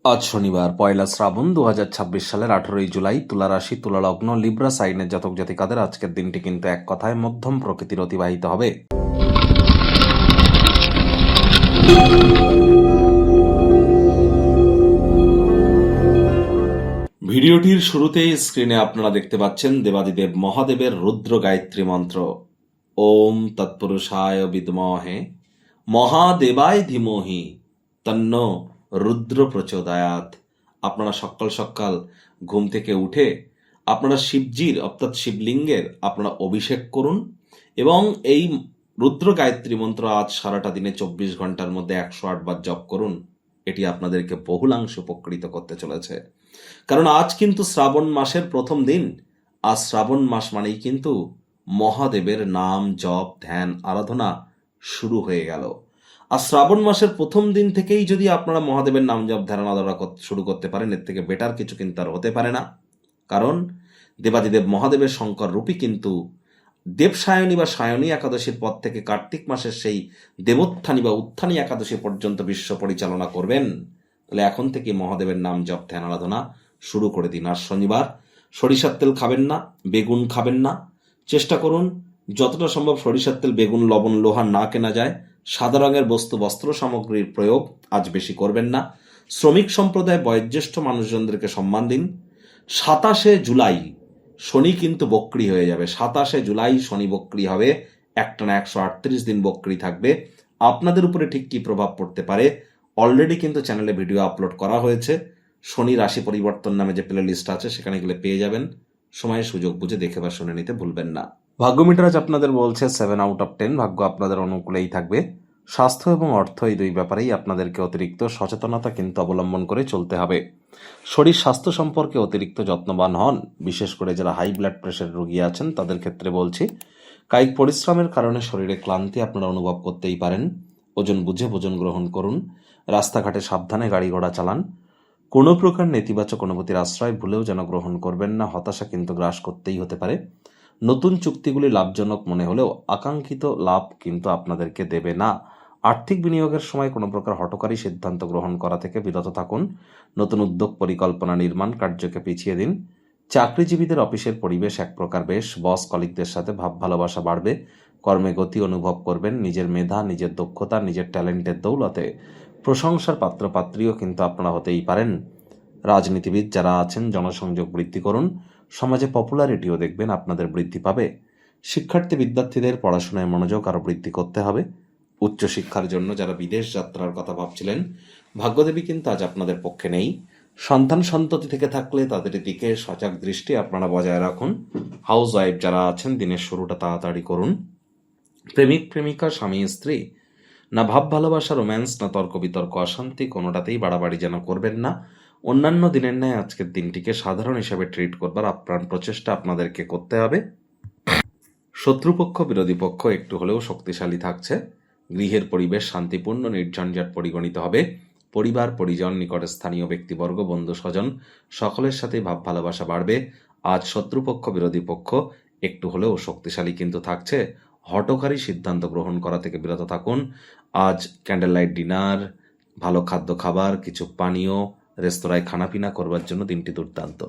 আজ শনিবার পয়লা শ্রাবণ 2026 সালের 18ই জুলাই। তুলা রাশি, তুলা লগ্ন, লিব্রা সাইনের জাতক জাতিকাদের আজকের দিনটি কিন্তু এক কথায় মধ্যম প্রকৃতির অতিবাহিত হবে। ভিডিওটির শুরুতেই স্ক্রিনে আপনারা দেখতে পাচ্ছেন দেবাদিদেব মহাদেবের রুদ্র গায়ত্রী মন্ত্র। ওম তৎপুরুষায় বিদ্মহে মহাদেবায় ধীমহি তন্ন রুদ্র প্রচোদয়াৎ। আপনারা সকাল সকাল ঘুম থেকে উঠে আপনারা শিবজির অর্থাৎ শিবলিঙ্গের আপনারা অভিষেক করুন এবং এই রুদ্র গায়ত্রী মন্ত্র আজ সারাটা দিনে 24 ঘন্টার মধ্যে 108 বার জপ করুন। এটি আপনাদেরকে বহুলাংশে উপকৃত করতে চলেছে, কারণ আজ কিন্তু শ্রাবণ মাসের প্রথম দিন। আজ শ্রাবণ মাস মানেই কিন্তু মহাদেবের নাম জপ ধ্যান আরাধনা শুরু হয়ে গেল। আর শ্রাবণ মাসের প্রথম দিন থেকেই যদি আপনারা মহাদেবের নাম জপ ধ্যান আরাধনা শুরু করতে পারেন, এর থেকে বেটার কিছু কিন্তু আর হতে পারে না। কারণ দেবাদিদেব মহাদেবের শঙ্কর রূপী কিন্তু দেবসায়নী বা সায়নী একাদশীর পর থেকে কার্তিক মাসের সেই দেবোত্থানী বা উত্থানী একাদশী পর্যন্ত বিশ্ব পরিচালনা করবেন। তাহলে এখন থেকে মহাদেবের নাম জপ ধ্যান আরাধনা শুরু করে দিন। আর শনিবার সরিষার তেল খাবেন না, বেগুন খাবেন না। চেষ্টা করুন যতটা সম্ভব সরিষার তেল, বেগুন, লবণ, লোহা না কেনা যায়। সাদা রঙের বস্ত্র সামগ্রীর প্রয়োগ আজ বেশি করবেন না। শ্রমিক সম্প্রদায় বয়োজ্যেষ্ঠ মানুষজনদেরকে সম্মান দিন। 27শে জুলাই শনি কিন্তু বক্রী হয়ে যাবে। 27শে জুলাই শনি বক্রী হবে, একটানা 138 দিন বক্রী থাকবে। আপনাদের উপরে ঠিক কি প্রভাব পড়তে পারে অলরেডি কিন্তু চ্যানেলে ভিডিও আপলোড করা হয়েছে। শনি রাশি পরিবর্তন নামে যে প্লে লিস্ট আছে সেখানে গেলে পেয়ে যাবেন। সময়ে সুযোগ বুঝে দেখে বা শুনে নিতে ভুলবেন না। ভাগ্য মিটার আজ আপনাদের বলছে 7 আউট অফ 10। ভাগ্য আপনাদের অনুকূলেই থাকবে। স্বাস্থ্য এবং অর্থ এই দুই ব্যাপারেই আপনাদেরকে অতিরিক্ত সচেতনতা কিন্তু অবলম্বন করে চলতে হবে। শরীর স্বাস্থ্য সম্পর্কে অতিরিক্ত যত্নবান হন। বিশেষ করে যারা হাই ব্লাড প্রেশার রোগী আছেন তাদের ক্ষেত্রে বলছি, কায়িক পরিশ্রমের কারণে শরীরে ক্লান্তি আপনারা অনুভব করতেই পারেন। ওজন বুঝে ভোজন গ্রহণ করুন। রাস্তাঘাটে সাবধানে গাড়ি ঘোড়া চালান। কোনো প্রকার নেতিবাচক অনুভূতির আশ্রয় ভুলেও যেন গ্রহণ করবেন না। হতাশা কিন্তু গ্রাস করতেই হতে পারে। নতুন চুক্তিগুলি লাভজনক মনে হলেও আকাঙ্ক্ষিত লাভ কিন্তু আপনাদেরকে দেবে না। আর্থিক বিনিয়োগের সময় কোনো প্রকার হঠকারী সিদ্ধান্ত গ্রহণ করা থেকে বিরত থাকুন। নতুন উদ্যোগ পরিকল্পনা নির্মাণ কার্যকে পিছিয়ে দিন। চাকরিজীবীদের অফিসের পরিবেশ এক প্রকার বেশ। বস কলিগদের সাথে ভাব ভালোবাসা বাড়বে। কর্মে গতি অনুভব করবেন। নিজের মেধা, নিজের দক্ষতা, নিজের ট্যালেন্টের দৌলতে প্রশংসার পাত্রপাত্রীও কিন্তু আপনারা হতেই পারেন। রাজনীতিবিদ যারা আছেন জনসংযোগ বৃদ্ধি করুন। সমাজে পপুলারিটিও দেখবেন আপনাদের বৃদ্ধি পাবে। শিক্ষার্থী বিদ্যার্থীদের পড়াশোনায় মনোযোগ আরও বৃদ্ধি করতে হবে। উচ্চশিক্ষার জন্য যারা বিদেশ যাত্রার কথা ভাবছিলেন, ভাগ্যদেবী কিন্তু আজ আপনাদের পক্ষে নেই। সন্তান সন্ততি থেকে থাকলে তাদের দিকে সজাগ দৃষ্টি আপনারা বজায় রাখুন। হাউস ওয়াইফ যারা আছেন দিনের শুরুটা তাড়াতাড়ি করুন। প্রেমিক প্রেমিকা, স্বামী স্ত্রী, না ভাব ভালোবাসা, রোম্যান্স, না তর্ক বিতর্ক, অশান্তি, কোনোটাতেই বাড়াবাড়ি যেন করবেন না। অন্যান্য দিনের ন্যায় আজকের দিনটিকে সাধারণ হিসাবে ট্রিট করবার আপ্রাণ প্রচেষ্টা আপনাদেরকে করতে হবে। শত্রুপক্ষ বিরোধী পক্ষ একটু হলেও শক্তিশালী থাকছে। গৃহের পরিবেশ শান্তিপূর্ণ নির্ঝঞ্ঝাট পরিগণিত হবে। পরিবার পরিজন, নিকটে স্থানীয় ব্যক্তিবর্গ, বন্ধু স্বজন সকলের সাথেই ভাব ভালোবাসা বাড়বে। আজ শত্রুপক্ষ বিরোধী পক্ষ একটু হলেও শক্তিশালী কিন্তু থাকছে। হঠকারী সিদ্ধান্ত গ্রহণ করা থেকে বিরত থাকুন। আজ ক্যান্ডেল লাইট ডিনার, ভালো খাদ্য খাবার, কিছু পানীয়, রেস্তোরাঁয় খানাপিনা করবার জন্য দিনটি দুর্দান্ত।